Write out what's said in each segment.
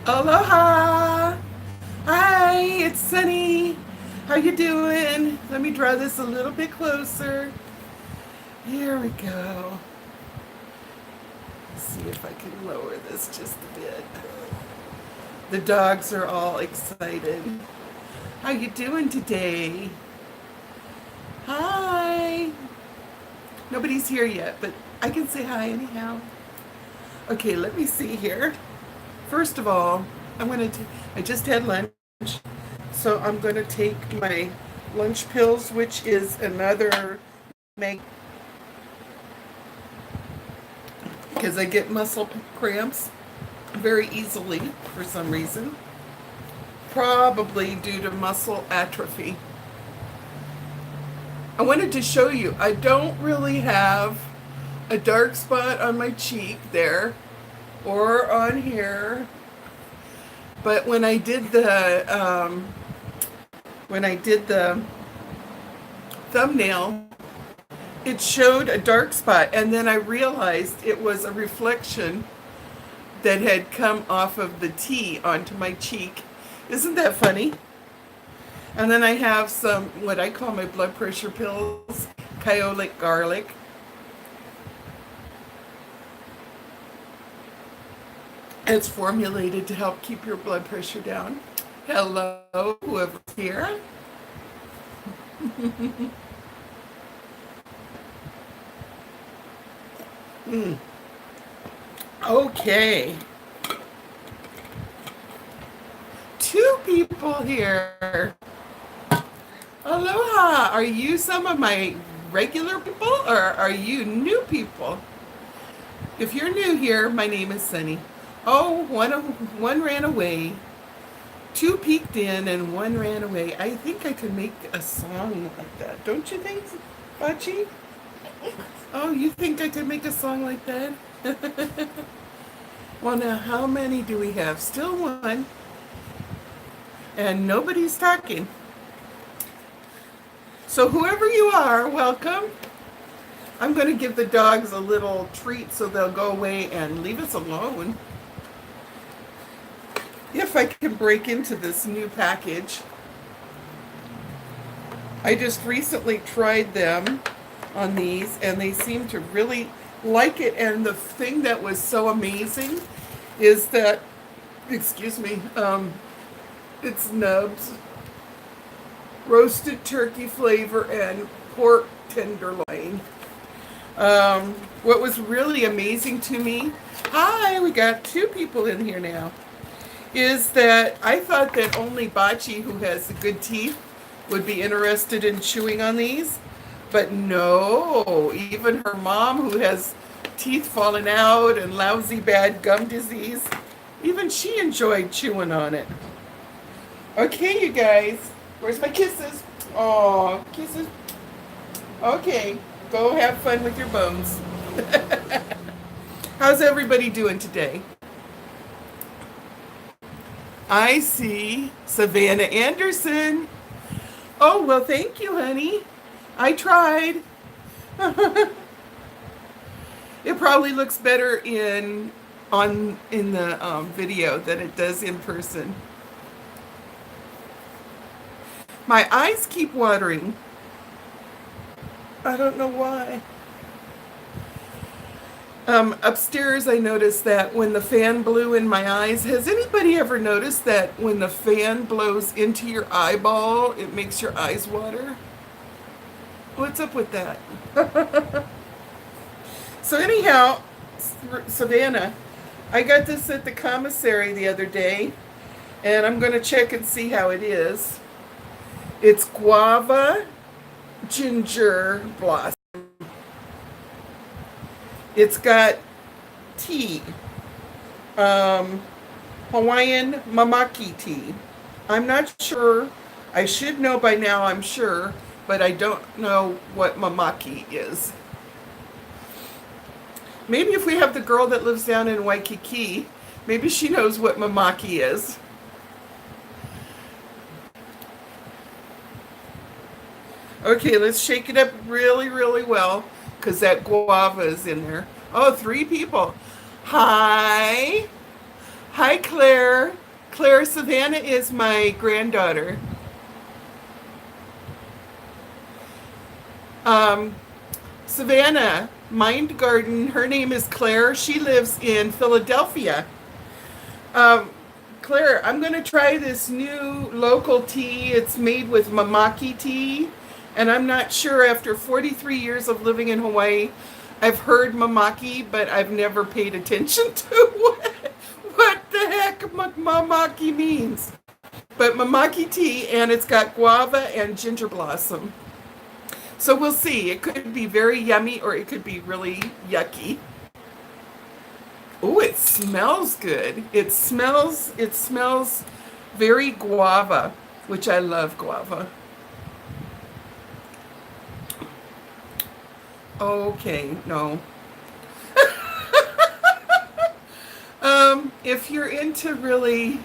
Aloha! Hi, it's Sunny. How you doing? Let me draw this a little bit closer. Here we go. Let's see if I can lower this just a bit. The dogs are all excited. How you doing today? Hi. Nobody's here yet, but I can say hi anyhow. Okay, let me see here. First of all, I just had lunch, so I'm gonna take my lunch pills, which is another mag, because I get muscle cramps very easily for some reason, probably due to muscle atrophy. I wanted to show you, I don't really have a dark spot on my cheek there or on here, but when I did the thumbnail, it showed a dark spot, and then I realized it was a reflection that had come off of the tea onto my cheek. Isn't that funny? And then I have some, what I call my blood pressure pills, kyolic garlic. It's formulated to help keep your blood pressure down. Hello, whoever's here. Okay. Two people here. Aloha. Are you some of my regular people or are you new people? If you're new here, my name is Sunny. Oh, one ran away. Two peeked in and one ran away. I think I could make a song like that. Don't you think, Bachi? Oh, you think I could make a song like that? Well, now, how many do we have? Still one. And nobody's talking. So whoever you are, welcome. I'm going to give the dogs a little treat so they'll go away and leave us alone. If I can break into this new package. I just recently tried them on these and they seem to really like it. And the thing that was so amazing is that, excuse me, it's nubs, roasted turkey flavor, and pork tenderloin. What was really amazing to me, hi, we got two people in here now, is that I thought that only Bachi, who has good teeth, would be interested in chewing on these. But no, even her mom, who has teeth falling out and lousy bad gum disease, even she enjoyed chewing on it. Okay, you guys, where's my kisses? Oh, kisses. Okay, go have fun with your bones. How's everybody doing today? I see Savannah Anderson. Oh, well, thank you, honey. I tried. It probably looks better in the video than it does in person. My eyes keep watering. I don't know why. Upstairs, I noticed that when the fan blew in my eyes, has anybody ever noticed that when the fan blows into your eyeball, it makes your eyes water? What's up with that? So anyhow, Savannah, I got this at the commissary the other day, and I'm going to check and see how it is. It's guava ginger blossom. It's got tea, Hawaiian mamaki tea. I'm not sure. I should know by now, I'm sure, but I don't know what mamaki is. Maybe if we have the girl that lives down in Waikiki, maybe she knows what mamaki is. Okay, let's shake it up really, really well, because that guava is in there. Oh, three people. Hi. Hi, Claire. Claire, Savannah is my granddaughter. Um, Savannah, Mind Garden, her name is Claire. She lives in Philadelphia. Um, Claire, I'm going to try this new local tea. It's made with mamaki tea. And I'm not sure, after 43 years of living in Hawaii, I've heard mamaki, but I've never paid attention to what the heck mamaki means. But mamaki tea, and it's got guava and ginger blossom. So we'll see. It could be very yummy or it could be really yucky. Oh, it smells good. It smells very guava, which I love guava. Okay, no. If you're into really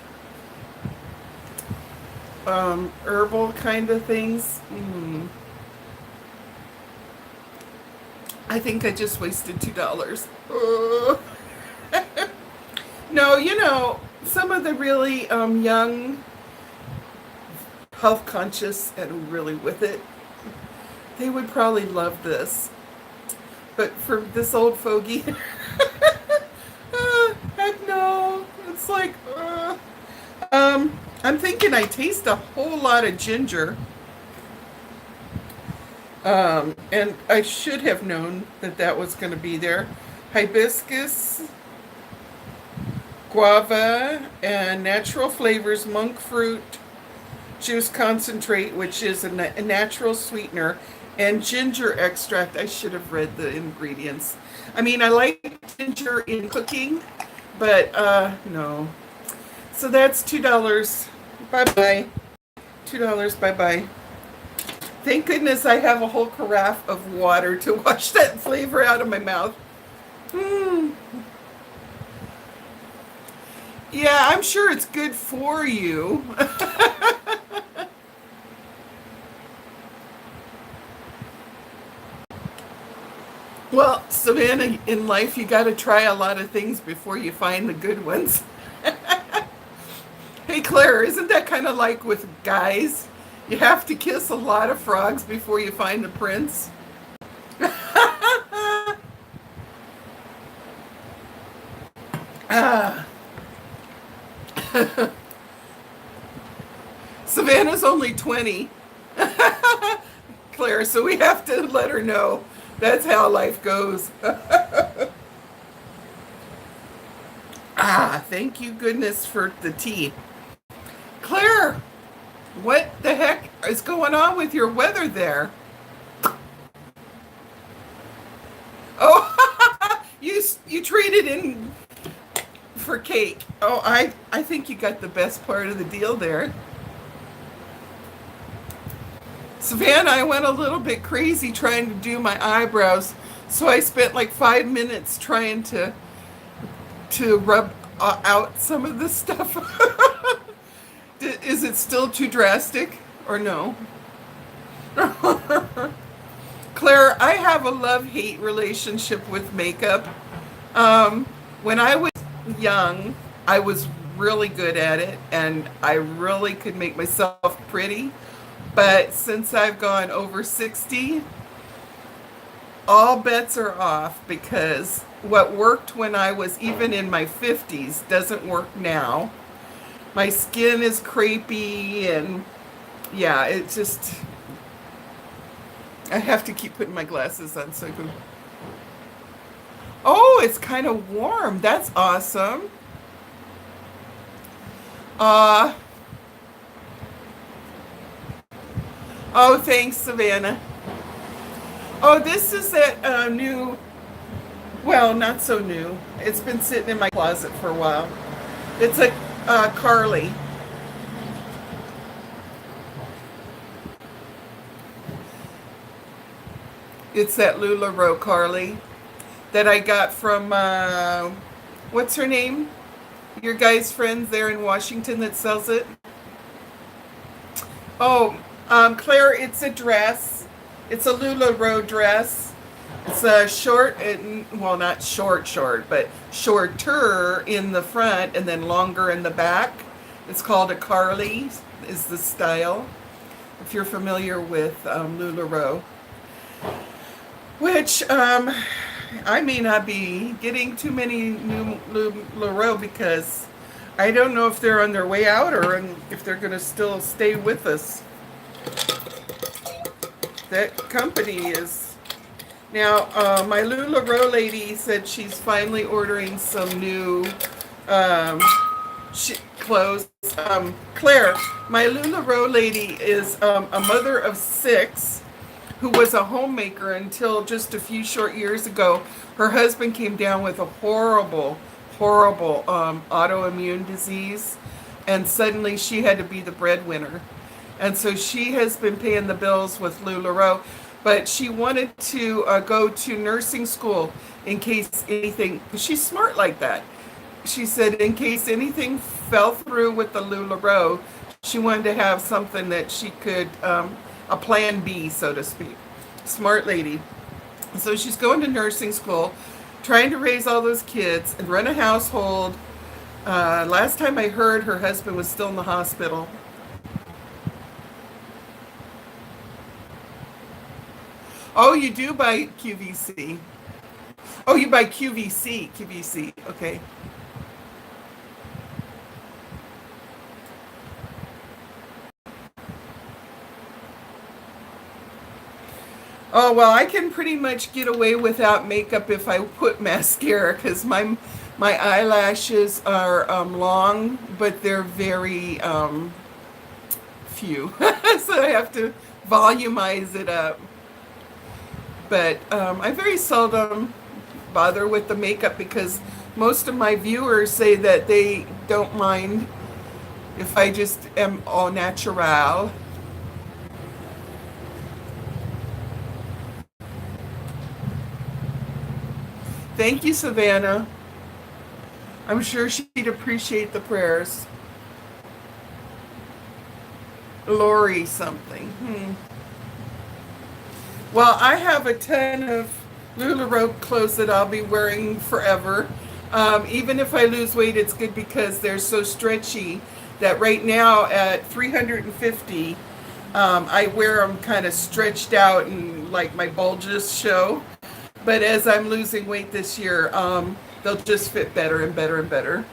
herbal kind of things, I think I just wasted $2. No, some of the really young, health conscious, and really with it, they would probably love this. But for this old fogey, heck no. It's like, I'm thinking I taste a whole lot of ginger. And I should have known that that was going to be there. Hibiscus, guava, and natural flavors, monk fruit, juice concentrate, which is a natural sweetener, and ginger extract. I should have read the ingredients. I mean, I like ginger in cooking, but no. So that's $2. Bye-bye. $2. Bye-bye. Thank goodness I have a whole carafe of water to wash that flavor out of my mouth. Yeah, I'm sure it's good for you. Well, Savannah, in life you got to try a lot of things before you find the good ones. Hey, Claire, isn't that kind of like with guys? You have to kiss a lot of frogs before you find the prince. Ah. Savannah's only 20. Claire, so we have to let her know that's how life goes. Thank you goodness for the tea. Claire, what the heck is going on with your weather there? Oh, you traded in for cake. Oh, I think you got the best part of the deal there. Savannah, I went a little bit crazy trying to do my eyebrows, so I spent like 5 minutes trying to rub out some of this stuff. Is it still too drastic or no? Claire, I have a love-hate relationship with makeup. When I was young, I was really good at it, and I really could make myself pretty. But since I've gone over 60, all bets are off, because what worked when I was even in my 50s doesn't work now. My skin is crepey, and yeah, it just, I have to keep putting my glasses on so I can. Oh, it's kind of warm. That's awesome. Uh, oh, thanks, Savannah. Oh, this is that new, well, not so new. It's been sitting in my closet for a while. It's a Carly. It's that LuLaRoe Carly that I got from, what's her name? Your guy's friends there in Washington that sells it. Oh, Claire, it's a dress. It's a LuLaRoe dress. It's short and, well, not short, but shorter in the front and then longer in the back. It's called a Carly, is the style. If you're familiar with LuLaRoe, which I may not be getting too many new LuLaRoe because I don't know if they're on their way out or if they're going to still stay with us. That company is now. My LuLaRoe lady said she's finally ordering some new clothes. Claire, my LuLaRoe lady, is a mother of 6 who was a homemaker until just a few short years ago. Her husband came down with a horrible autoimmune disease, and suddenly she had to be the breadwinner. And so she has been paying the bills with LuLaRoe, but she wanted to go to nursing school in case anything. She's smart like that. She said in case anything fell through with the LuLaRoe, she wanted to have something that she could, a plan B, so to speak. Smart lady. So she's going to nursing school, trying to raise all those kids and run a household. Last time I heard, her husband was still in the hospital. Oh, you do buy QVC. Oh, you buy QVC. Okay. Oh, well, I can pretty much get away without makeup if I put mascara because my eyelashes are long, but they're very few. So I have to volumize it up. But I very seldom bother with the makeup because most of my viewers say that they don't mind if I just am all natural. Thank you, Savannah. I'm sure she'd appreciate the prayers. Lori something. Well, I have a ton of LuLaRoe clothes that I'll be wearing forever. Even if I lose weight, it's good because they're so stretchy that right now at 350, I wear them kind of stretched out and like my bulges show. But as I'm losing weight this year, they'll just fit better and better and better.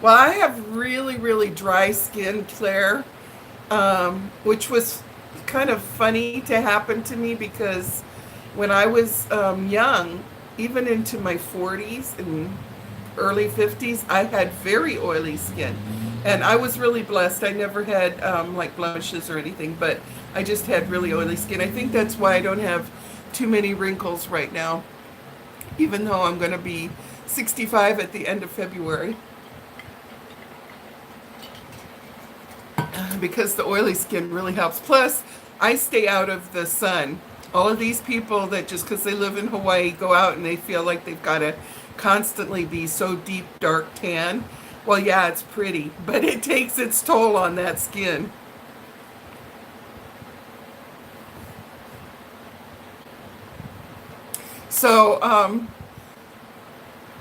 Well, I have really dry skin, Claire, which was kind of funny to happen to me because when I was young, even into my 40s and early 50s, I had very oily skin. And I was really blessed. I never had like blemishes or anything, but I just had really oily skin. I think that's why I don't have too many wrinkles right now, even though I'm going to be 65 at the end of February. Because the oily skin really helps. Plus, I stay out of the sun. All of these people that just because they live in Hawaii go out and they feel like they've got to constantly be so deep, dark tan. Well, yeah, it's pretty, but it takes its toll on that skin. So,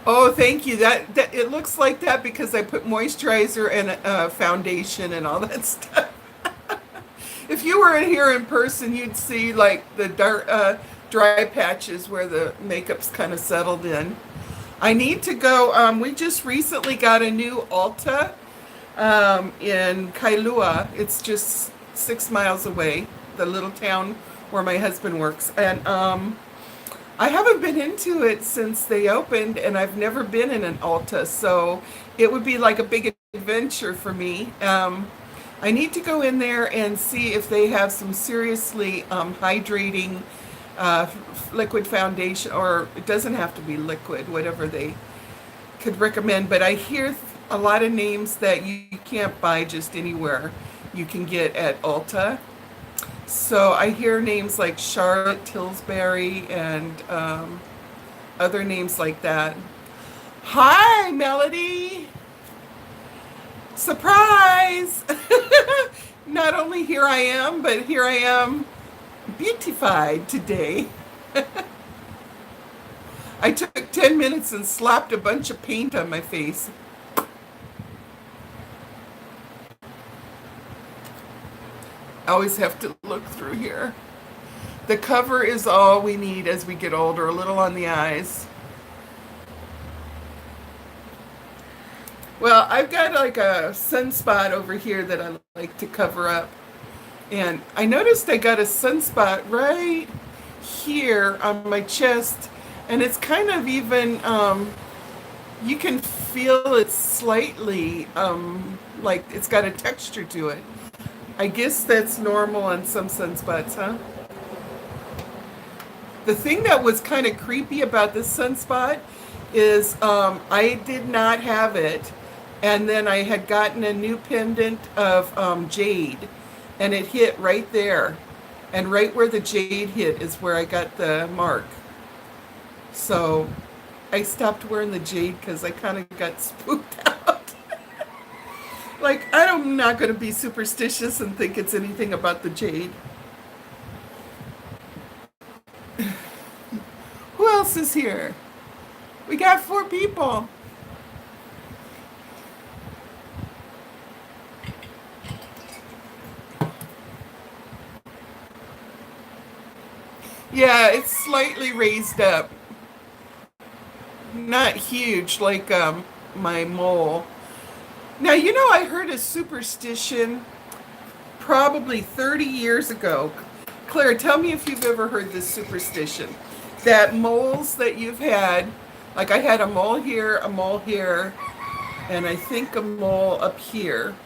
oh, thank you. That it looks like that because I put moisturizer and foundation and all that stuff. If you were here in person, you'd see like the dark, dry patches where the makeup's kind of settled in. I need to go. We just recently got a new Ulta in Kailua. It's just 6 miles away, the little town where my husband works. And I haven't been into it since they opened, and I've never been in an Ulta, so it would be like a big adventure for me. I need to go in there and see if they have some seriously hydrating liquid foundation, or it doesn't have to be liquid, whatever they could recommend. But I hear a lot of names that you can't buy just anywhere. You can get at Ulta. So I hear names like Charlotte Tilbury and other names like that. Hi, Melody. Surprise! not only here I am, but here I am beautified today. I took 10 minutes and slapped a bunch of paint on my face. I always have to look through here. The cover is all we need as we get older, a little on the eyes. Well, I've got like a sunspot over here that I like to cover up. And I noticed I got a sunspot right here on my chest. And it's kind of even, you can feel it slightly, like it's got a texture to it. I guess that's normal on some sunspots, huh? The thing that was kind of creepy about this sunspot is I did not have it. And then I had gotten a new pendant of jade, and it hit right there. And right where the jade hit is where I got the mark. So I stopped wearing the jade because I kind of got spooked out. Like, I'm not going to be superstitious and think it's anything about the jade. Who else is here? We got 4 people. Yeah, it's slightly raised up. Not huge like my mole. Now, you know, I heard a superstition probably 30 years ago. Claire, tell me if you've ever heard this superstition. That moles that you've had, like I had a mole here, and I think a mole up here.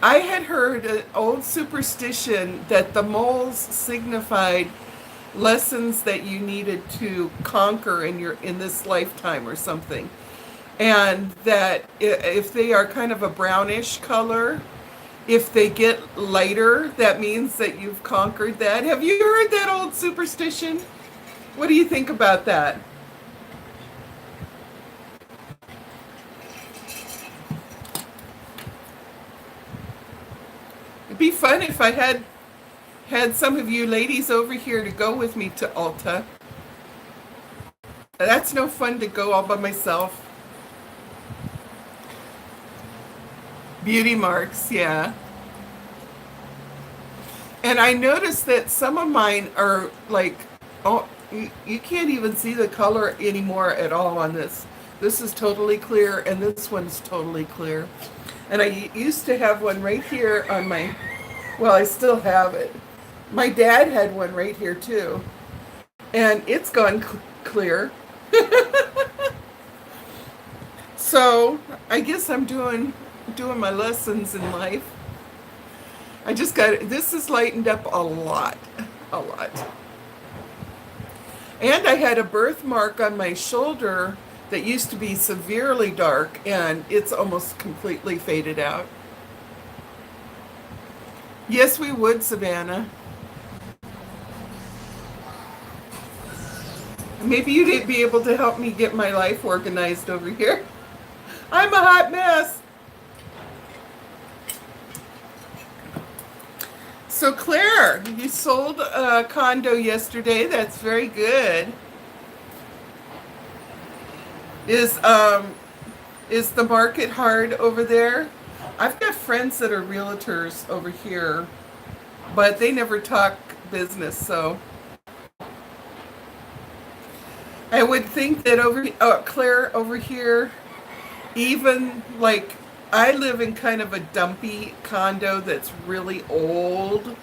I had heard an old superstition that the moles signified lessons that you needed to conquer in this lifetime or something. And that if they are kind of a brownish color, if they get lighter, that means that you've conquered that. Have you heard that old superstition? What do you think about that? It'd be fun if I had some of you ladies over here to go with me to Ulta. That's no fun to go all by myself. Beauty marks, yeah. And I noticed that some of mine are like, oh, you can't even see the color anymore at all on this. This is totally clear, and this one's totally clear. And I used to have one right here on my, well, I still have it. My dad had one right here too. And it's gone clear. So I guess I'm doing my lessons in life. I just got, this is lightened up a lot. And I had a birthmark on my shoulder that used to be severely dark, and it's almost completely faded out. Yes, we would, Savannah. Maybe you'd be able to help me get my life organized over here. I'm a hot mess. So Claire, you sold a condo yesterday. That's very good. Is the market hard over there? I've got friends that are realtors over here, but they never talk business, so I would think that Claire over here, even like I live in kind of a dumpy condo that's really old,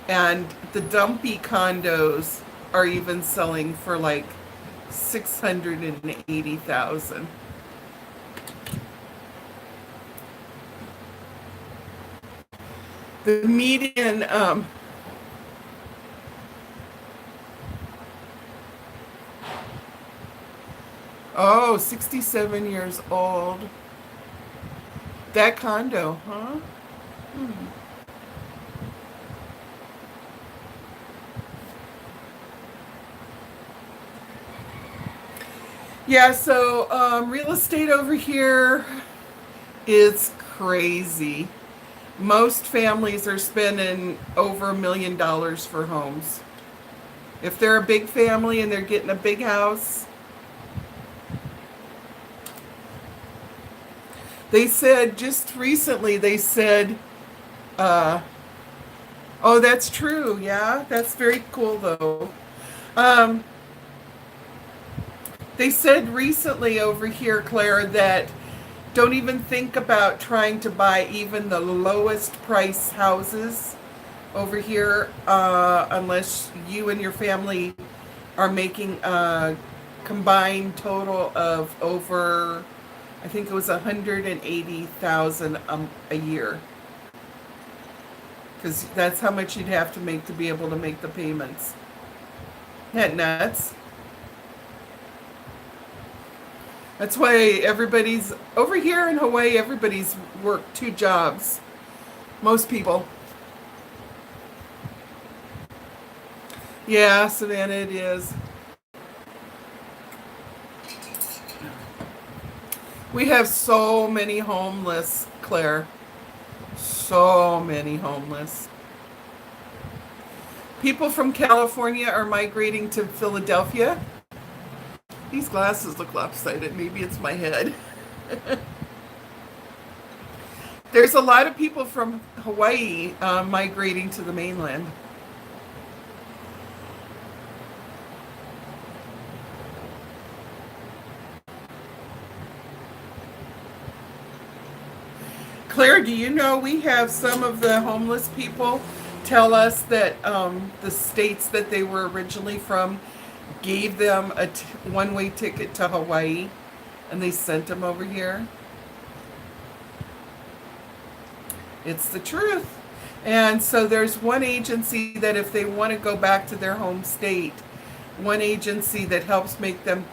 and the dumpy condos are even selling for like $680,000. The median, oh, 67 years old. That condo, huh? Yeah, so real estate over here is crazy. Most families are spending over $1 million for homes. If they're a big family and they're getting a big house, they said just recently, they said, uh, oh, that's true. Yeah, that's very cool though. Um, they said recently over here, Claire, that don't even think about trying to buy even the lowest price houses over here unless you and your family are making a combined total of over, I think it was 180,000 a year, because that's how much you'd have to make to be able to make the payments. Isn't that nuts? That's why everybody's over here in Hawaii. Everybody's worked 2 jobs. Most people. Yeah, Savannah, it is. We have so many homeless, Claire. So many homeless. People from California are migrating to Philadelphia. These glasses look lopsided. Maybe it's my head. There's a lot of people from Hawaii migrating to the mainland. Claire, do you know we have some of the homeless people tell us that the states that they were originally from gave them a one-way ticket to Hawaii, and they sent them over here? It's the truth. And so there's one agency that if they want to go back to their home state, one agency that helps make them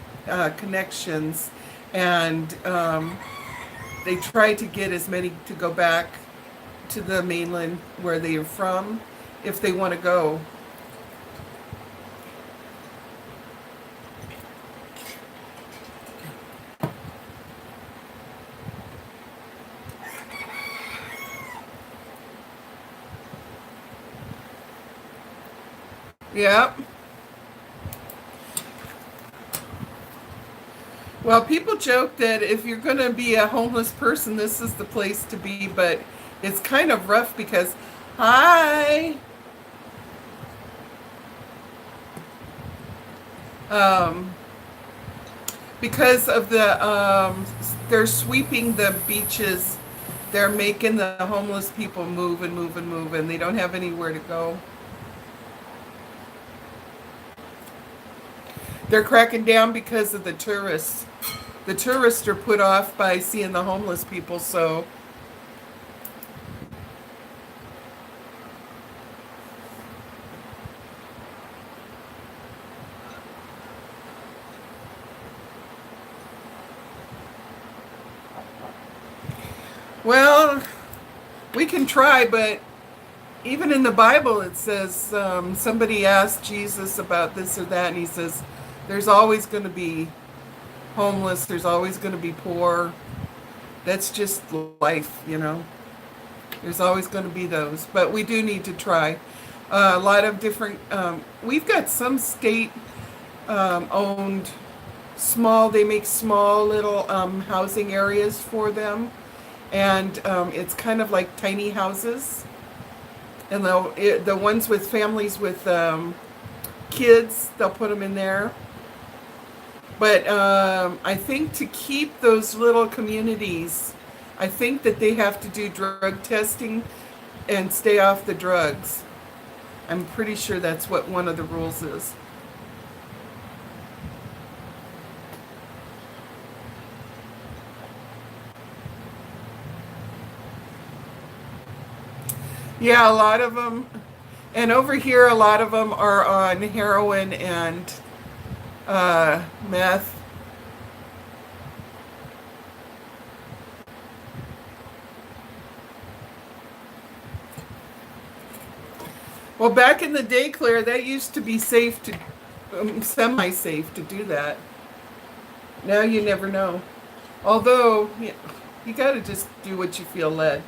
connections, and they try to get as many to go back to the mainland where they are from if they want to go. Yep. Well, people joke that if you're going to be a homeless person, this is the place to be, but it's kind of rough because, hi, because of they're sweeping the beaches, they're making the homeless people move and move and move, and they don't have anywhere to go. They're cracking down because of the tourists. The tourists are put off by seeing the homeless people, so well, we can try, but even in the Bible it says somebody asked Jesus about this or that, and he says there's always going to be homeless, there's always going to be poor. That's just life, you know. There's always going to be those, but we do need to try. A lot of different, we've got some state owned small, they make small little housing areas for them, and it's kind of like tiny houses. And the ones with families with kids, they'll put them in there. But I think to keep those little communities, I think that they have to do drug testing and stay off the drugs. I'm pretty sure that's what one of the rules is. Yeah, a lot of them. And over here, a lot of them are on heroin and meth. Well, back in the day, Claire, that used to be safe to, semi-safe to do that. Now you never know. Although, you got to just do what you feel led.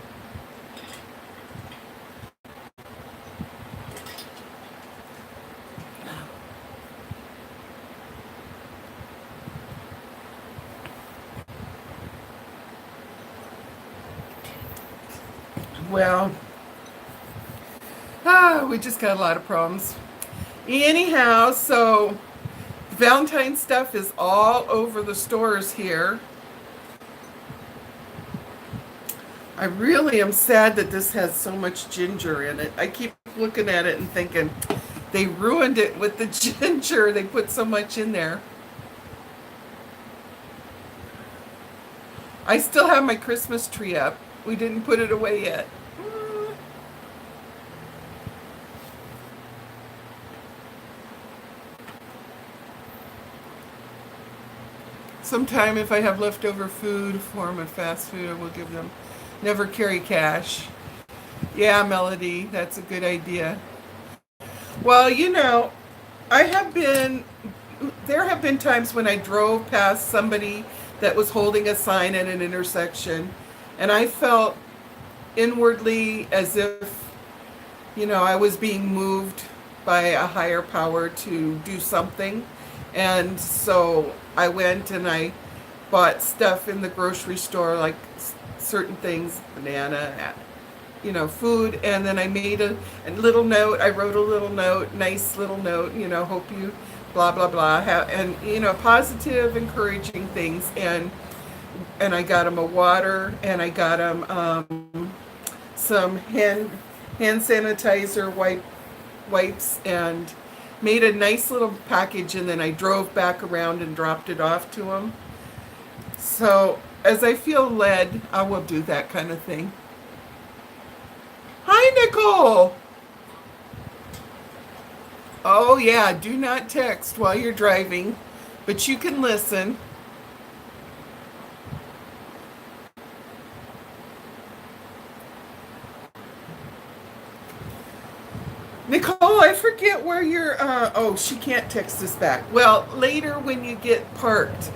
Well, we just got a lot of problems. Anyhow, so Valentine's stuff is all over the stores here. I really am sad that this has so much ginger in it. I keep looking at it and thinking, they ruined it with the ginger. They put so much in there. I still have my Christmas tree up. We didn't put it away yet. Sometime if I have leftover food form of fast food, I will give them. Never carry cash. Yeah, Melody, that's a good idea. Well, I have been, there have been times when I drove past somebody that was holding a sign at an intersection, and I felt inwardly as if, I was being moved by a higher power to do something. And so I went and I bought stuff in the grocery store, like certain things, banana, food. And then I made a little note. I wrote a little note, nice little note, hope you blah, blah, blah. And, positive, encouraging things. And I got them a water, and I got them some hand sanitizer wipes, and made a nice little package, and then I drove back around and dropped it off to them. So as I feel led, I will do that kind of thing. Hi, Nicole. Oh yeah, do not text while you're driving, but you can listen. Nicole, I forget where you're, oh, she can't text us back. Well, later when you get parked,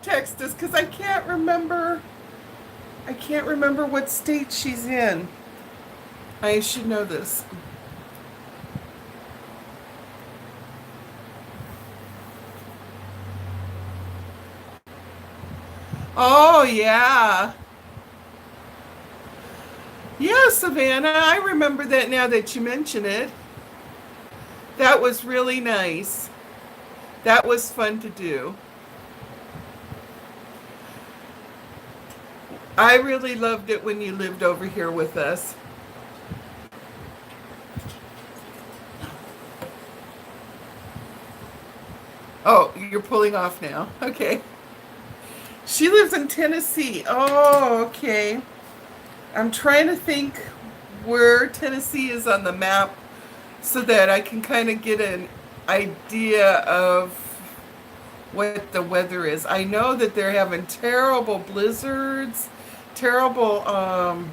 text us, because I can't remember what state she's in. I should know this. Oh, yeah. Yeah, Savannah, I remember that now that you mention it. That was really nice. That was fun to do. I really loved it when you lived over here with us. Oh, you're pulling off now. Okay. She lives in Tennessee. Oh, okay. I'm trying to think where Tennessee is on the map so that I can kind of get an idea of what the weather is. I know that they're having terrible blizzards, terrible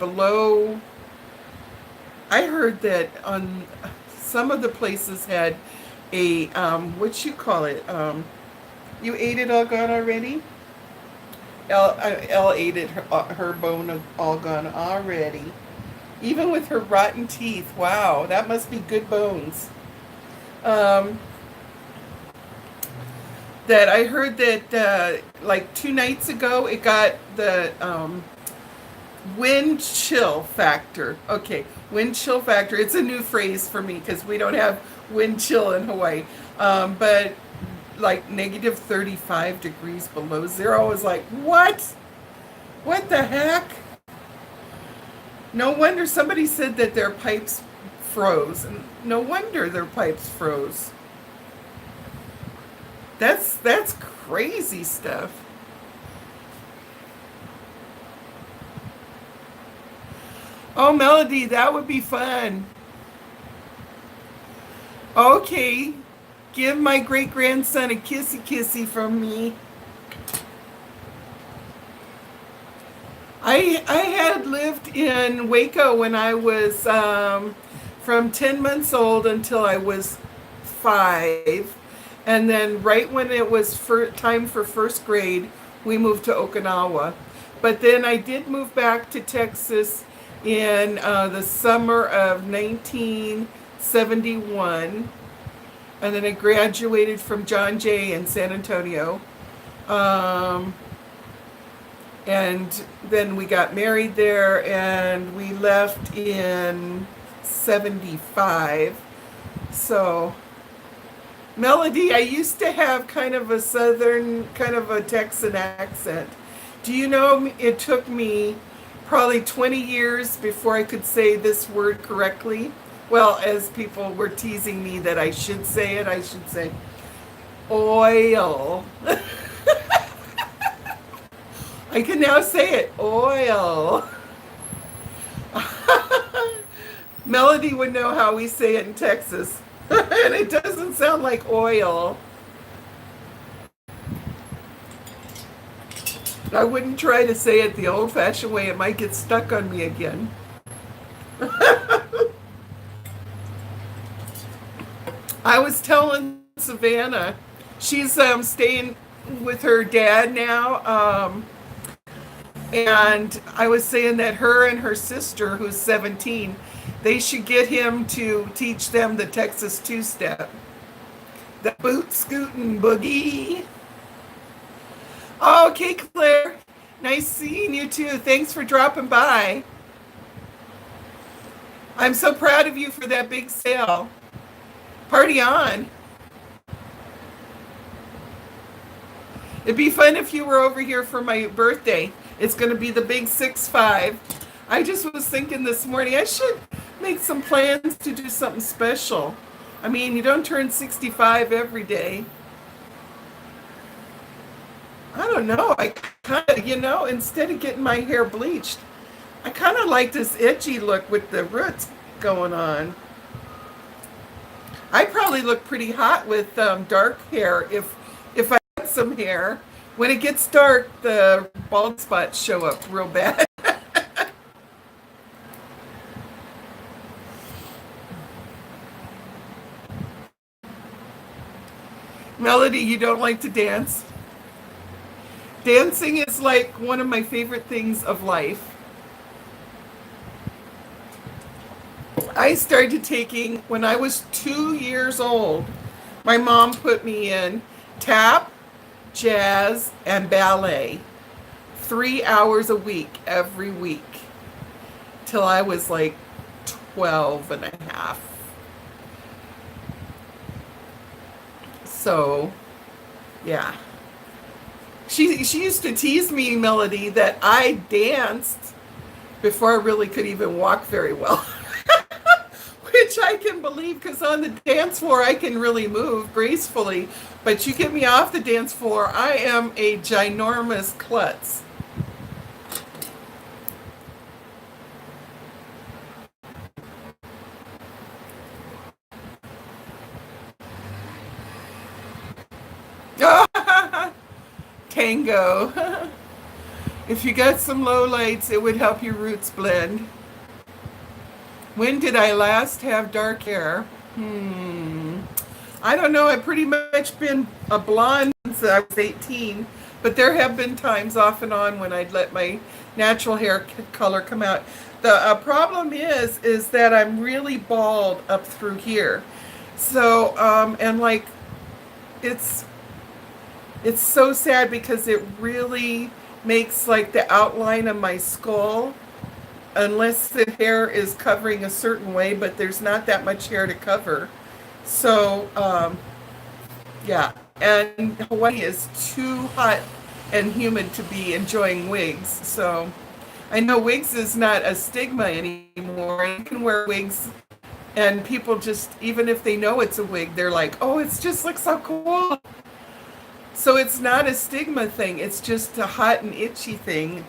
below. I heard that on some of the places had a what you call it? You ate it all gone already? Elle ate it, her bone all gone already. Even with her rotten teeth. Wow, that must be good bones. That I heard that like 2 nights ago, it got the wind chill factor. Okay, wind chill factor. It's a new phrase for me because we don't have wind chill in Hawaii. But like negative 35 degrees below zero. I was like, what? What the heck? No wonder somebody said that their pipes froze. And no wonder their pipes froze. That's crazy stuff. Oh, Melody, that would be fun. Okay. Give my great-grandson a kissy kissy from me. I had lived in Waco when I was from 10 months old until I was 5. And then right when it was time for first grade, we moved to Okinawa. But then I did move back to Texas in the summer of 1971. And then I graduated from John Jay in San Antonio. And then we got married there, and we left in 75. So, Melody, I used to have kind of a southern, kind of a Texan accent. Do you know it took me probably 20 years before I could say this word correctly? Well, as people were teasing me that I should say it, I should say oil. I can now say it, oil. Melody would know how we say it in Texas. And it doesn't sound like oil. I wouldn't try to say it the old-fashioned way. It might get stuck on me again. I was telling Savannah, she's staying with her dad now, and I was saying that her and her sister, who's 17, they should get him to teach them the Texas two-step. The boot scootin' boogie. Okay, Claire. Nice seeing you too. Thanks for dropping by. I'm so proud of you for that big sale. Party on. It'd be fun if you were over here for my birthday. It's going to be the big 6-5. I just was thinking this morning I should make some plans to do something special. I mean, you don't turn 65 every day. I don't know. I kind of, instead of getting my hair bleached, I kind of like this edgy look with the roots going on. I probably look pretty hot with dark hair if I had some hair. When it gets dark, the bald spots show up real bad. Melody, you don't like to dance? Dancing is like one of my favorite things of life. I started taking, when I was 2 years old, my mom put me in tap, jazz, and ballet 3 hours a week, every week, till I was like 12 and a half. So, yeah. She used to tease me, Melody, that I danced before I really could even walk very well. Which I can believe, because on the dance floor I can really move gracefully. But you get me off the dance floor, I am a ginormous klutz. Tango. If you got some low lights, it would help your roots blend. When did I last have dark hair? I don't know. I've pretty much been a blonde since I was 18, but there have been times off and on when I'd let my natural hair color come out. The problem is that I'm really bald up through here. So, and like, it's so sad because it really makes like the outline of my skull, unless the hair is covering a certain way, but there's not that much hair to cover. So, yeah. And Hawaii is too hot and humid to be enjoying wigs. So, I know wigs is not a stigma anymore. You can wear wigs, and people just, even if they know it's a wig, they're like, oh, it just looks so cool. So it's not a stigma thing. It's just a hot and itchy thing.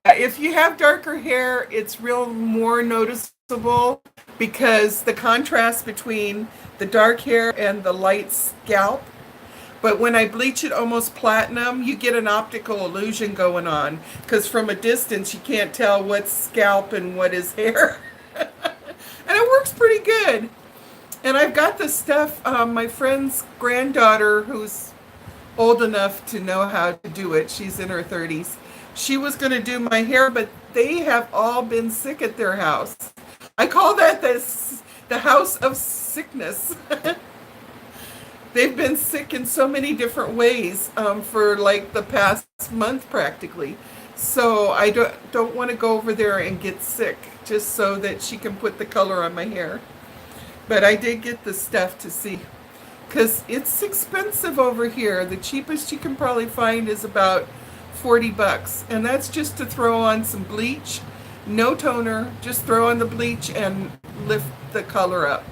If you have darker hair, it's real more noticeable because the contrast between the dark hair and the light scalp. But when I bleach it almost platinum, you get an optical illusion going on because from a distance you can't tell what's scalp and what is hair. And it works pretty good. And I've got the stuff, my friend's granddaughter, who's old enough to know how to do it, she's in her 30s. She was going to do my hair, but they have all been sick at their house. I call that the house of sickness. They've been sick in so many different ways for like the past month practically. So I don't want to go over there and get sick just so that she can put the color on my hair. But I did get the stuff to see because it's expensive over here. The cheapest you can probably find is about 40 bucks. And that's just to throw on some bleach, no toner, just throw on the bleach and lift the color up.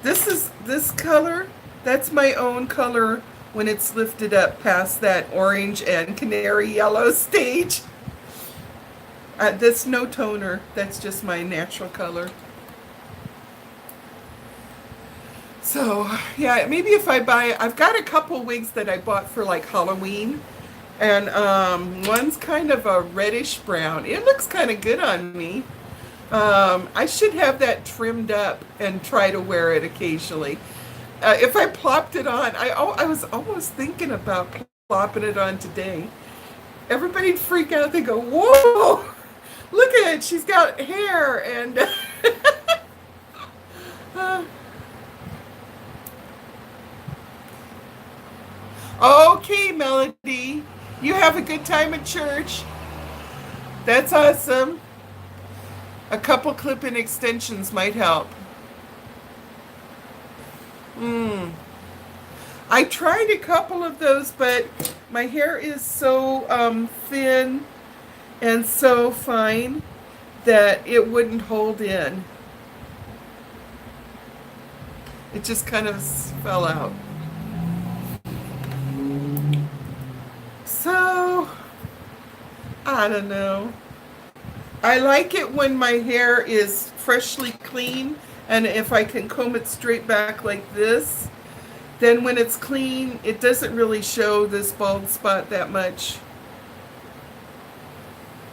This color, that's my own color when it's lifted up past that orange and canary yellow stage. That's no toner, that's just my natural color. So, yeah, maybe if I buy, I've got a couple wigs that I bought for like Halloween. And one's kind of a reddish brown. It looks kind of good on me. I should have that trimmed up and try to wear it occasionally. If I plopped it on, I was almost thinking about plopping it on today. Everybody'd freak out. They go, whoa, look at it. She's got hair. And okay, Melody. You have a good time at church. That's awesome. A couple clip-in extensions might help. I tried a couple of those, but my hair is so thin and so fine that it wouldn't hold in. It just kind of fell out. So, I don't know. I like it when my hair is freshly clean, and if I can comb it straight back like this, then when it's clean, it doesn't really show this bald spot that much.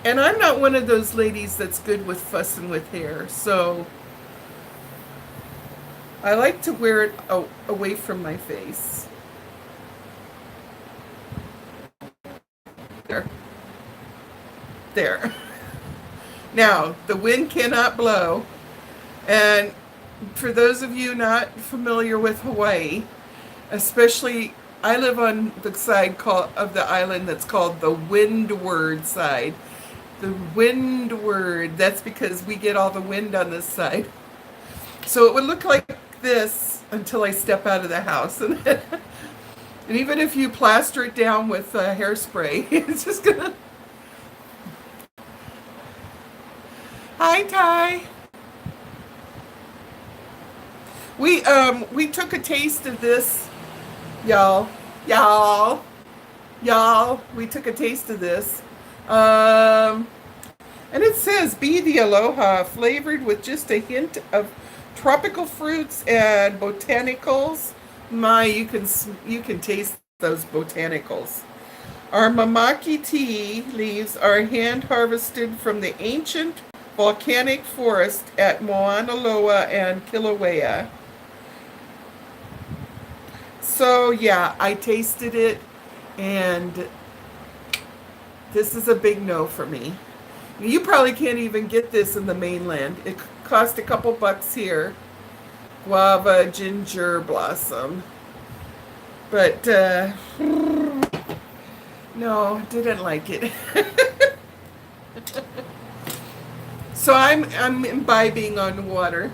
And I'm not one of those ladies that's good with fussing with hair, so I like to wear it away from my face. There. Now, the wind cannot blow. And for those of you not familiar with Hawaii, especially, I live on the side of the island that's called the windward side. The windward, that's because we get all the wind on this side. So it would look like this until I step out of the house. And even if you plaster it down with hairspray, it's just gonna... Hi, Ty. We took a taste of this, y'all. We took a taste of this. And it says, be the aloha, flavored with just a hint of tropical fruits and botanicals. My, you can taste those botanicals. Our mamaki tea leaves are hand harvested from the ancient volcanic forest at Mauna Loa and Kilauea. So yeah, I tasted it, and this is a big no for me. You probably can't even get this in the mainland. It cost a couple bucks here. Guava, ginger blossom. But no, didn't like it. So I'm imbibing on water.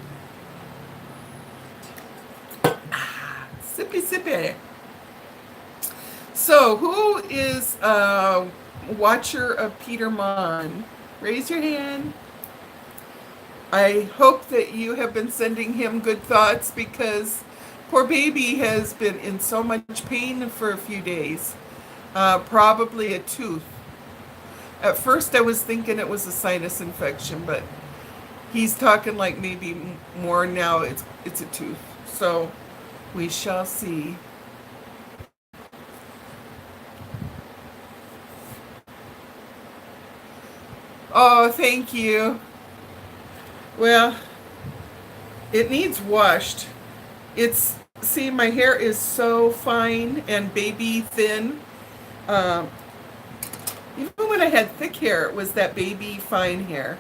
Sippy sippy. So who is a watcher of Peter Mon? Raise your hand. I hope that you have been sending him good thoughts, because poor baby has been in so much pain for a few days. Probably a tooth. At first I was thinking it was a sinus infection, but he's talking like maybe more now it's a tooth. So we shall see. Oh, thank you. Well, it needs washed. See, my hair is so fine and baby thin. Even when I had thick hair, it was that baby fine hair.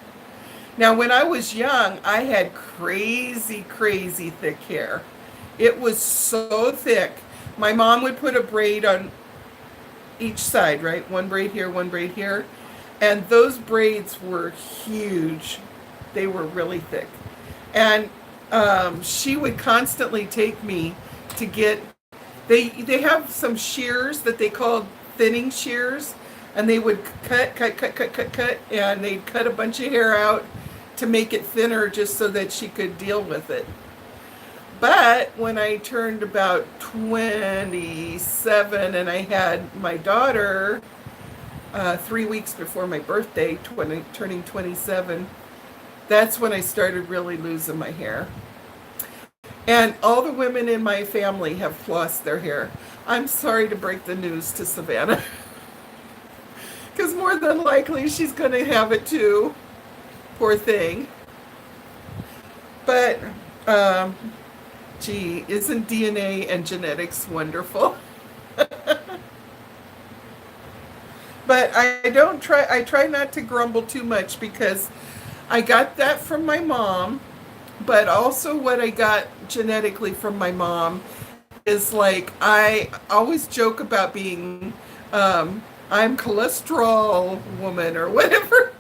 Now, when I was young, I had crazy, crazy thick hair. It was so thick. My mom would put a braid on each side, right? One braid here, one braid here. And those braids were huge. They were really thick. And she would constantly take me to get, they have some shears that they called thinning shears. And they would cut, and they'd cut a bunch of hair out to make it thinner just so that she could deal with it. But when I turned about 27 and I had my daughter 3 weeks before my birthday, turning 27, that's when I started really losing my hair. And all the women in my family have lost their hair. I'm sorry to break the news to Savannah. Because more than likely she's going to have it too. Poor thing. But, gee, isn't DNA and genetics wonderful? But I try not to grumble too much because I got that from my mom, but also what I got genetically from my mom is like, I always joke about being, I'm cholesterol woman or whatever.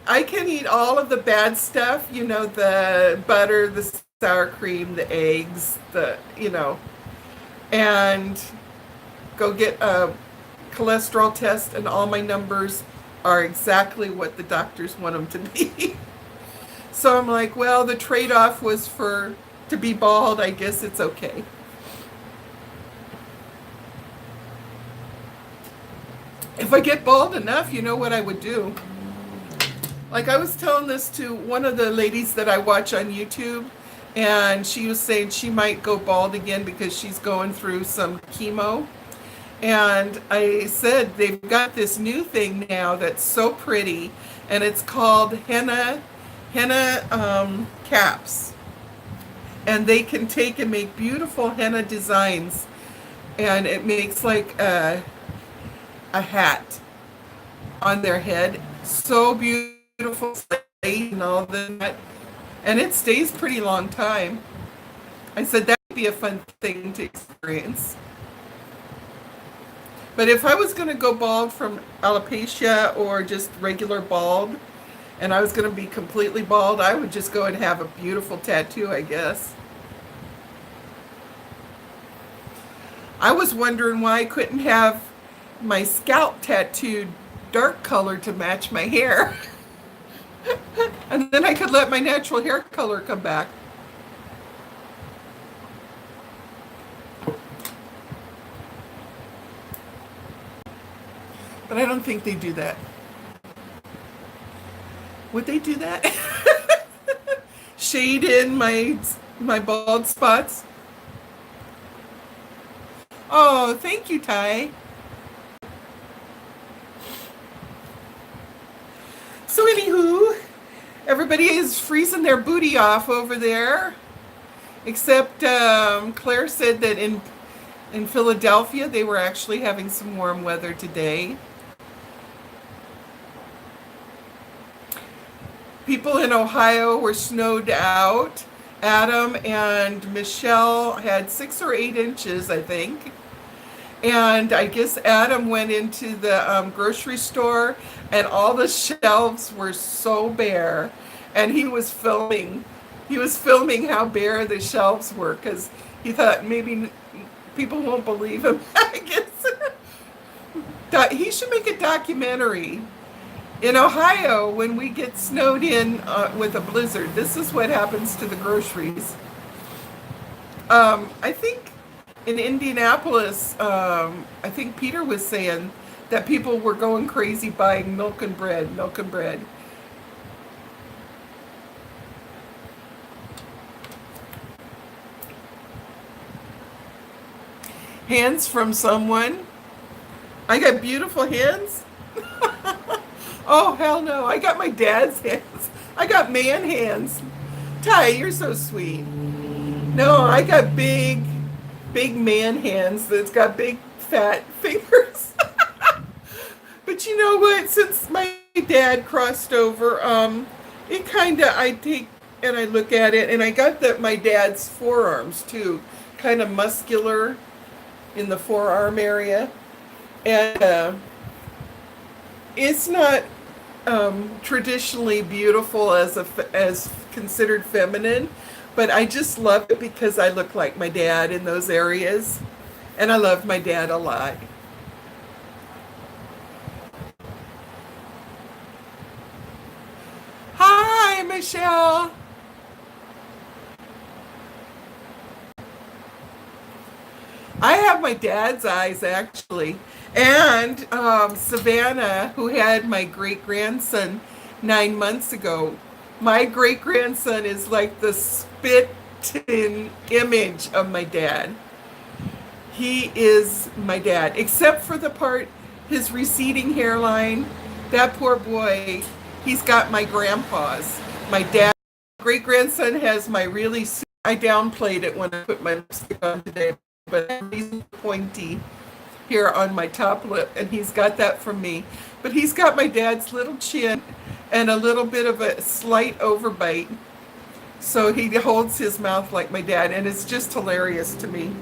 I can eat all of the bad stuff, the butter, the sour cream, the eggs, and go get a cholesterol test, and all my numbers are exactly what the doctors want them to be. So I'm like, well, the trade-off was to be bald. I guess it's okay. If I get bald enough, you know what I would do? Like I was telling this to one of the ladies that I watch on YouTube, and she was saying she might go bald again because she's going through some chemo. And I said they've got this new thing now that's so pretty, and it's called henna caps. And they can take and make beautiful henna designs, and it makes like a hat on their head. So beautiful and all that. And it stays pretty long time. I said that would be a fun thing to experience. But if I was going to go bald from alopecia or just regular bald, and I was going to be completely bald, I would just go and have a beautiful tattoo, I guess. I was wondering why I couldn't have my scalp tattooed dark color to match my hair. And then I could let my natural hair color come back. But I don't think they do that. Would they do that? Shade in my bald spots? Oh, thank you, Ty. So anywho, everybody is freezing their booty off over there. Except Claire said that in Philadelphia they were actually having some warm weather today. People in Ohio were snowed out. Adam and Michelle had 6 or 8 inches, I think. And I guess Adam went into the grocery store, and all the shelves were so bare. And he was filming how bare the shelves were because he thought maybe people won't believe him. I guess he should make a documentary. In Ohio, when we get snowed in with a blizzard, this is what happens to the groceries. I think in Indianapolis, I think Peter was saying that people were going crazy buying milk and bread. Hands from someone. I got beautiful hands. Oh, hell no. I got my dad's hands. I got man hands. Ty, you're so sweet. No, I got big man hands that's got big, fat fingers. But you know what? Since my dad crossed over, it kind of, I take and I look at it, and I got my dad's forearms too, kind of muscular in the forearm area. And it's not traditionally beautiful as considered feminine, but I just love it because I look like my dad in those areas, and I love my dad a lot. Hi, Michelle. I have my dad's eyes actually, and Savannah, who had my great grandson 9 months ago. My great grandson is like the spit-in image of my dad. He is my dad, except for the part, his receding hairline. That poor boy, he's got my grandpa's. My dad, great grandson has my really, I downplayed it when I put my lipstick on today, but he's pointy here on my top lip, and he's got that from me. But he's got my dad's little chin and a little bit of a slight overbite. So he holds his mouth like my dad, and it's just hilarious to me.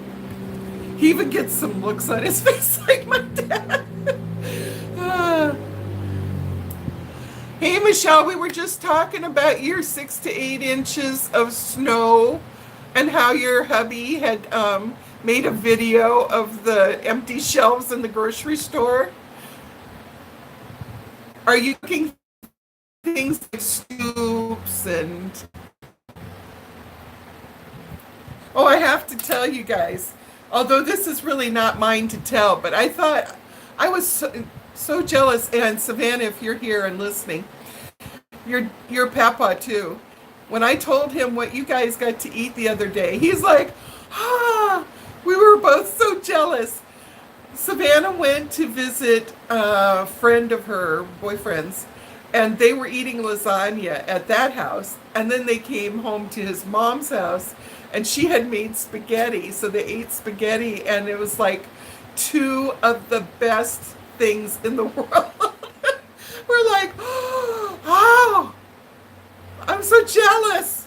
He even gets some looks on his face like my dad. Ah. Hey, Michelle, we were just talking about your 6 to 8 inches of snow and how your hubby had made a video of the empty shelves in the grocery store. Are you cooking things like soups and... Oh, I have to tell you guys, although this is really not mine to tell, but I thought I was so jealous. And Savannah, if you're here and listening, your papa too. When I told him what you guys got to eat the other day, he's like, we were both so jealous. Savannah went to visit a friend of her boyfriend's, and they were eating lasagna at that house. And then they came home to his mom's house, and she had made spaghetti. So they ate spaghetti, and it was like two of the best things in the world. We're like, oh, I'm so jealous.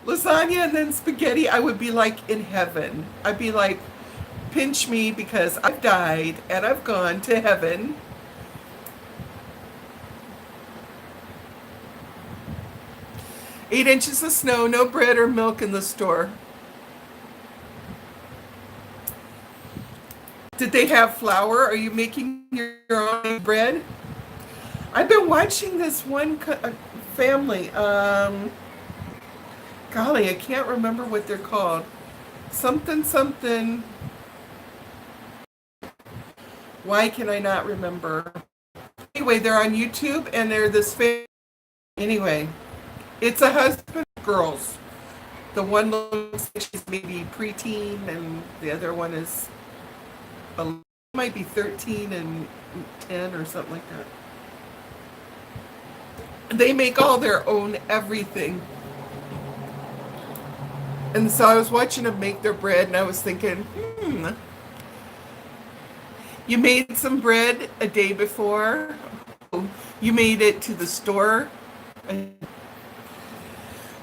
Lasagna and then spaghetti, I would be like in heaven. I'd be like, pinch me because I've died and I've gone to heaven. Eight inches of snow, no bread or milk in the store. Did they have flour? Are you making your own bread? I've been watching this one family. Golly, I can't remember what they're called. Something, something. Why can I not remember? Anyway, they're on YouTube, and they're this family. Anyway, it's a husband and girls. The one looks like she's maybe preteen, and the other one is might be 13 and 10 or something like that. They make all their own everything. And so I was watching them make their bread, and I was thinking, you made some bread a day before. You made it to the store.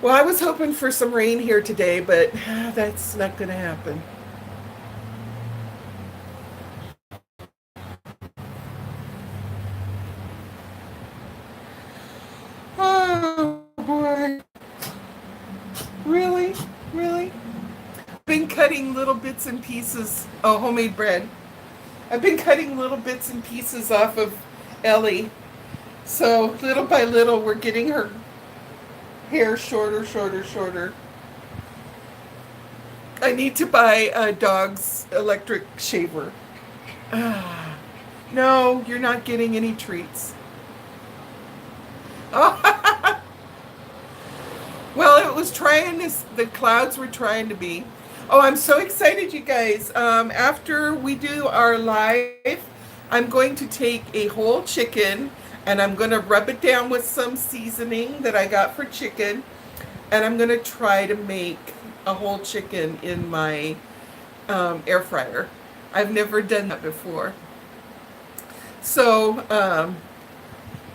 Well, I was hoping for some rain here today, but that's not going to happen. Oh, boy. Really? Really? I've been cutting little bits and pieces of homemade bread. I've been cutting little bits and pieces off of Ellie. So little by little, we're getting her hair shorter, shorter, shorter. I need to buy a dog's electric shaver. No, you're not getting any treats. Oh. Well, it was trying to, the clouds were trying to be. Oh, I'm so excited, you guys. After we do our live, I'm going to take a whole chicken and I'm going to rub it down with some seasoning that I got for chicken. And I'm going to try to make a whole chicken in my air fryer. I've never done that before. So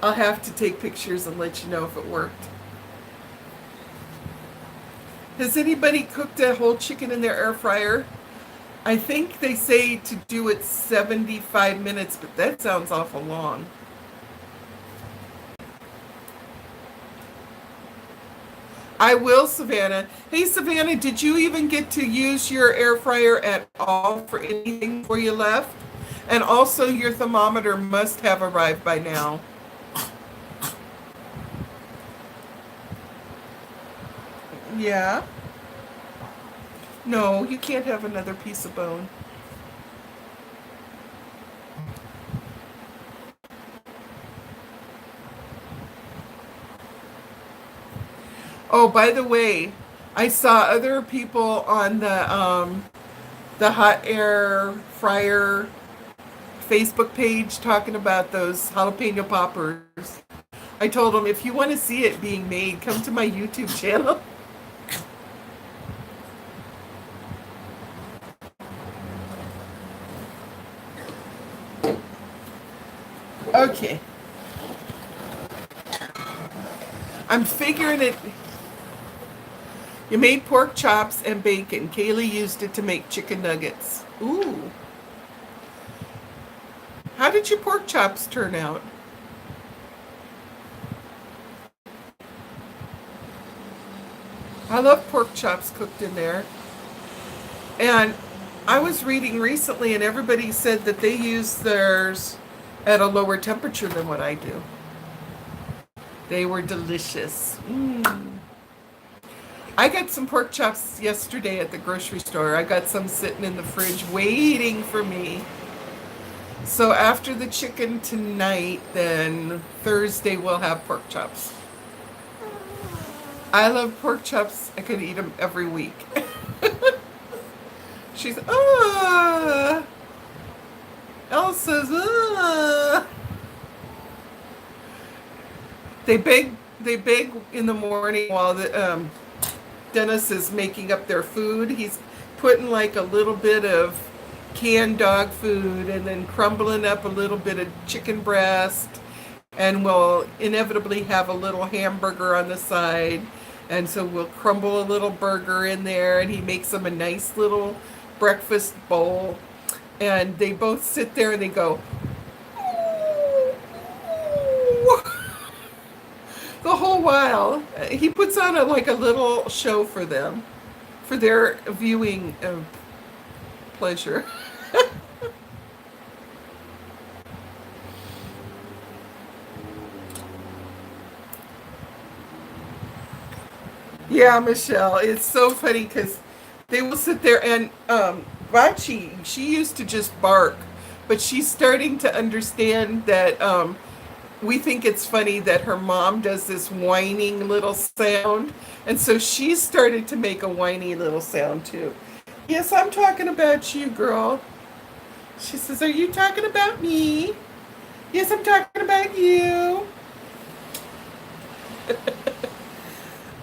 I'll have to take pictures and let you know if it worked. Has anybody cooked a whole chicken in their air fryer? I think they say to do it 75 minutes, but that sounds awful long. I will, Savannah. Hey, Savannah, did you even get to use your air fryer at all for anything before you left? And also, your thermometer must have arrived by now. Yeah? No, you can't have another piece of bone. Oh, by the way, I saw other people on the hot air fryer Facebook page talking about those jalapeno poppers. I told them, if you want to see it being made, come to my YouTube channel. Okay. I'm figuring it. You made pork chops and bacon. Kaylee used it to make chicken nuggets. Ooh. How did your pork chops turn out? I love pork chops cooked in there. And I was reading recently, and everybody said that they use theirs at a lower temperature than what I do. They were delicious. I got some pork chops yesterday at the grocery store. I got some sitting in the fridge waiting for me. So after the chicken tonight, then Thursday we'll have pork chops. I love pork chops. I could eat them every week. She's, Elsa's, They beg in the morning while the Dennis is making up their food. He's putting like a little bit of canned dog food and then crumbling up a little bit of chicken breast, and we'll inevitably have a little hamburger on the side. And so we'll crumble a little burger in there, and he makes them a nice little breakfast bowl. And they both sit there and they go, the whole while. He puts on a little show for them, for their viewing pleasure. Yeah, Michelle, it's so funny because they will sit there and Vachi, she used to just bark, but she's starting to understand that we think it's funny that her mom does this whining little sound, and so she's started to make a whiny little sound too. Yes, I'm talking about you, girl. She says, are you talking about me? Yes, I'm talking about you.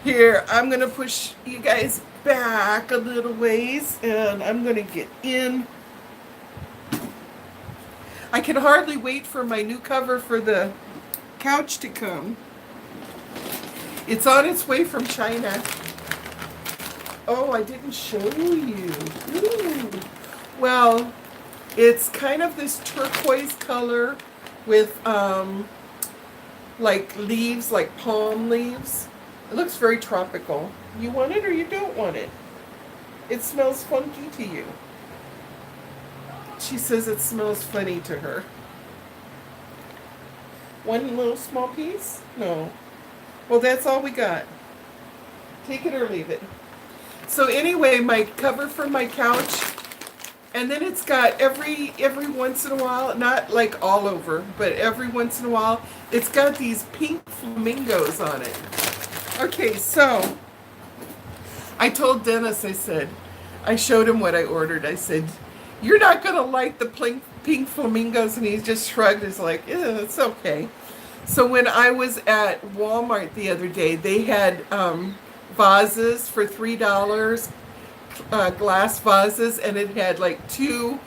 Here, I'm going to push you guys back a little ways, and I'm going to get in. I can hardly wait for my new cover for the couch to come. It's on its way from China. Oh, I didn't show you. Ooh. Well, it's kind of this turquoise color with like leaves, like palm leaves. It looks very tropical. You want it or you don't want it? It smells funky to you. She says it smells funny to her. One little small piece? No. Well, that's all we got. Take it or leave it. So anyway, my cover for my couch, and then it's got every once in a while, not like all over, but every once in a while, it's got these pink flamingos on it. Okay, so I told Dennis, I showed him what I ordered. I said, you're not going to like the pink flamingos. And he just shrugged. He's like, yeah, it's okay. So when I was at Walmart the other day, they had vases for $3, glass vases, and it had like two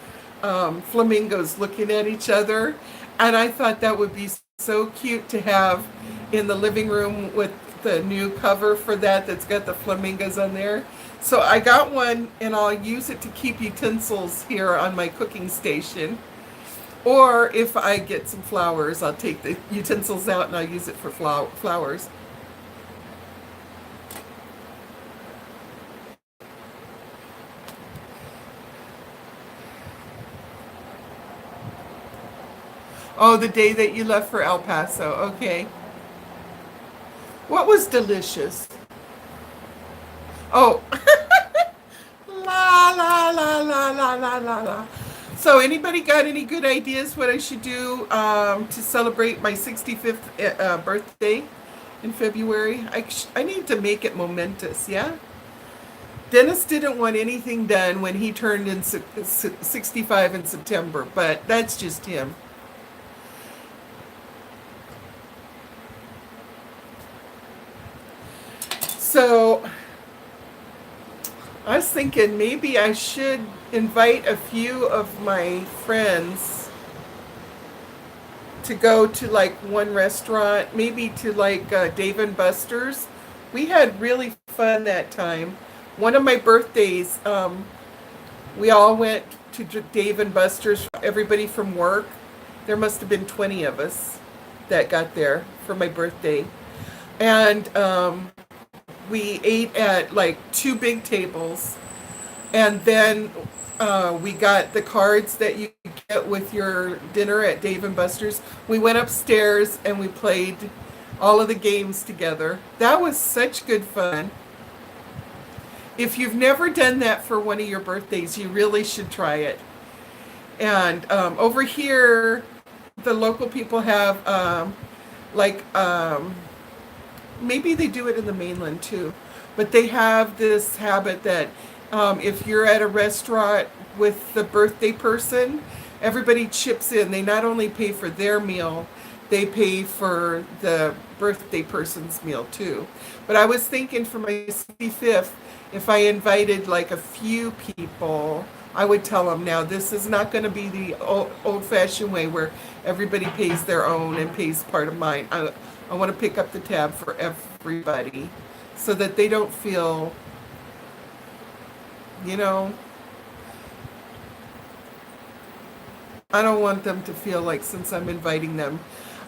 flamingos looking at each other. And I thought that would be so cute to have in the living room with the new cover for that that's got the flamingos on there. So I got one, and I'll use it to keep utensils here on my cooking station. Or if I get some flowers, I'll take the utensils out and I'll use it for flowers. Oh, the day that you left for El Paso. Okay. What was delicious? Oh, la la la la la la la la. So, anybody got any good ideas what I should do to celebrate my 65th birthday in February? I need to make it momentous, yeah? Dennis didn't want anything done when he turned in 65 in September, but that's just him. So, I was thinking maybe I should invite a few of my friends to go to like one restaurant, maybe to like Dave and Buster's. We had really fun that time. One of my birthdays, we all went to Dave and Buster's, everybody from work. There must have been 20 of us that got there for my birthday. And we ate at like two big tables, and then we got the cards that you get with your dinner at Dave and Buster's. We went upstairs and we played all of the games together. That was such good fun. If you've never done that for one of your birthdays, you really should try it. And over here, the local people have maybe they do it in the mainland too, but they have this habit that if you're at a restaurant with the birthday person, everybody chips in. They not only pay for their meal, they pay for the birthday person's meal too. But I was thinking for my 65th, if I invited like a few people, I would tell them, now this is not going to be the old-fashioned way where everybody pays their own and pays part of mine. I want to pick up the tab for everybody so that they don't feel, I don't want them to feel like, since I'm inviting them,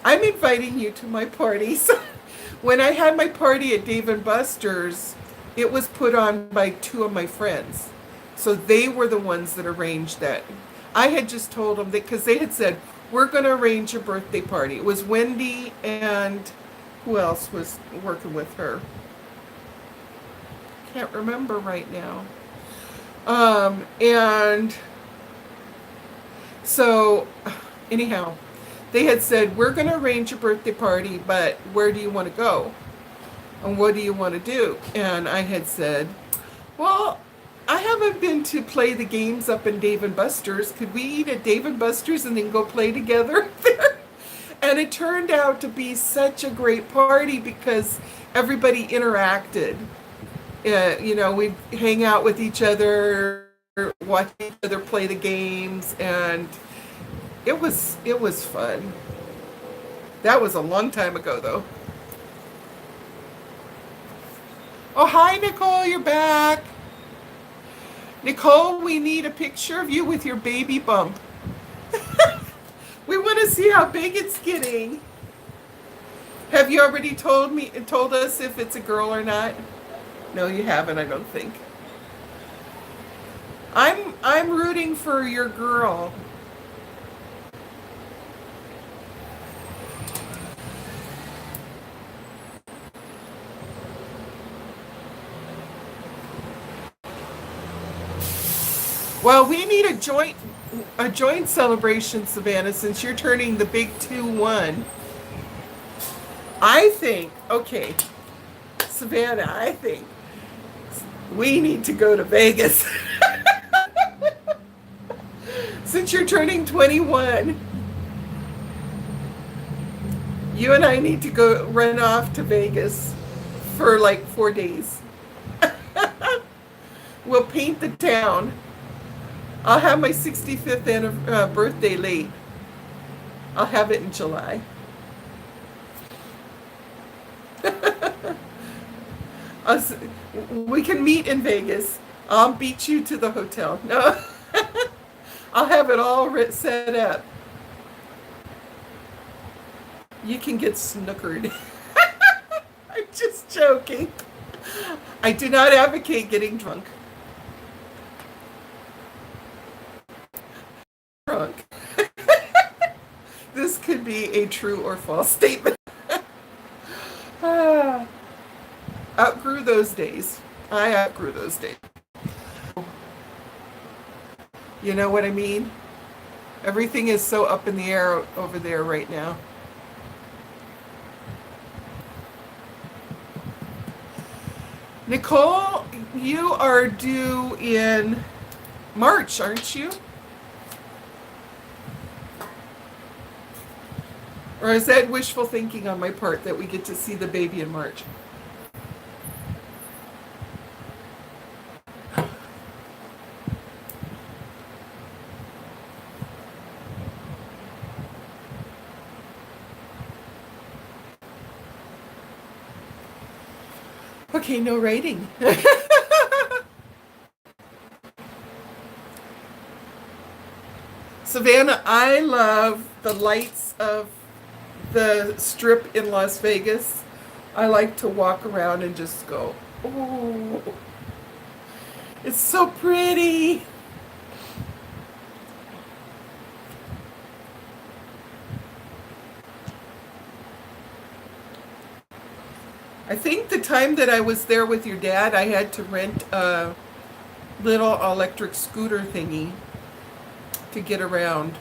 I'm inviting you to my parties. When I had my party at Dave and Buster's, it was put on by two of my friends. So they were the ones that arranged that. I had just told them that because they had said, we're going to arrange a birthday party. It was Wendy and who else was working with her? Can't remember right now. And so anyhow, they had said, we're going to arrange a birthday party, but where do you want to go? And what do you want to do? And I had said, well, I haven't been to play the games up in Dave and Buster's. Could we eat at Dave and Buster's and then go play together there? And it turned out to be such a great party because everybody interacted. We'd hang out with each other, watch each other play the games, and it was fun. That was a long time ago, though. Oh, hi, Nicole, you're back. Nicole, we need a picture of you with your baby bump. We want to see how big it's getting. Have you already told us if it's a girl or not? No, you haven't, I don't think. I'm rooting for your girl. Well, we need a joint celebration, Savannah, since you're turning the big 2-1. I think, okay, Savannah, I think we need to go to Vegas. Since you're turning 21, you and I need to go run off to Vegas for like 4 days. We'll paint the town. I'll have my 65th birthday late. I'll have it in July. Us, we can meet in Vegas. I'll beat you to the hotel. No, I'll have it all set up. You can get snookered. I'm just joking. I do not advocate getting drunk. Drunk. This could be a true or false statement. Ah, outgrew those days. I outgrew those days. You know what I mean? Everything is so up in the air over there right now. Nicole, you are due in March, aren't you? Or is that wishful thinking on my part that we get to see the baby in March? Okay, no rating. Savannah, I love the lights of the strip in Las Vegas. I like to walk around and just go, oh, it's so pretty. I think the time that I was there with your dad, I had to rent a little electric scooter thingy to get around.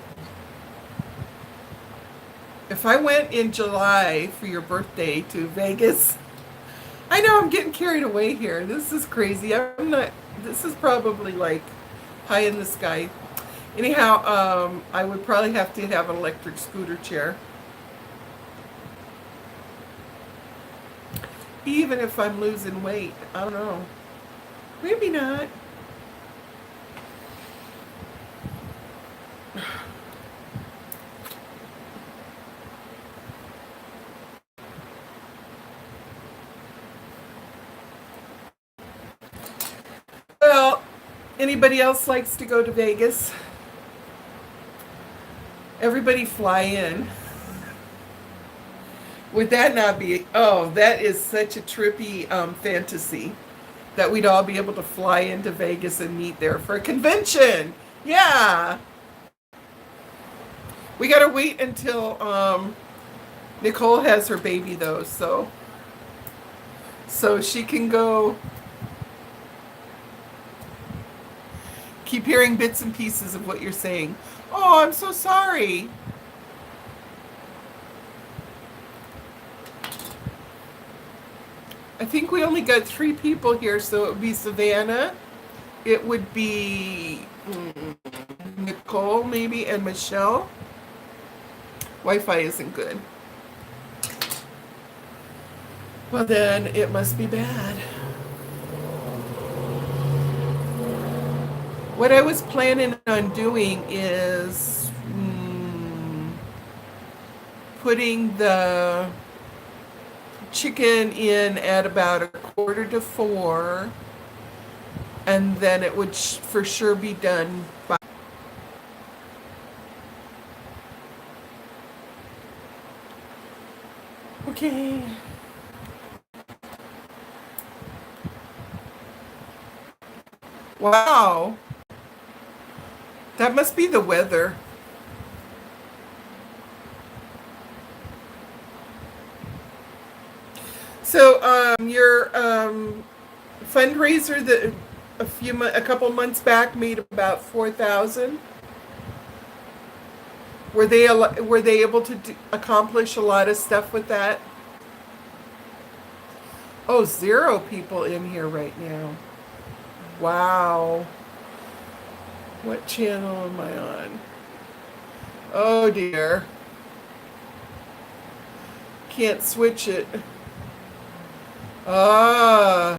If I went in July for your birthday to Vegas, I know I'm getting carried away here. This is crazy. I'm not, this is probably like high in the sky. Anyhow, I would probably have to have an electric scooter chair. Even if I'm losing weight, I don't know. Maybe not. Well, anybody else likes to go to Vegas? Everybody fly in. Would that not be, oh, that is such a trippy fantasy that we'd all be able to fly into Vegas and meet there for a convention. Yeah. We got to wait until Nicole has her baby though, so she can go. Keep hearing bits and pieces of what you're saying. Oh, I'm so sorry. I think we only got 3 people here, so it would be Savannah. It would be Nicole, maybe, and Michelle. Wi-Fi isn't good. Well, then it must be bad. What I was planning on doing is putting the chicken in at about 3:45, and then it would for sure be done by. Okay. Wow. That must be the weather. So your fundraiser that a couple months back made about 4,000. Were they able to accomplish a lot of stuff with that? Oh, 0 people in here right now. Wow. What channel am I on? Oh dear. Can't switch it. Ah.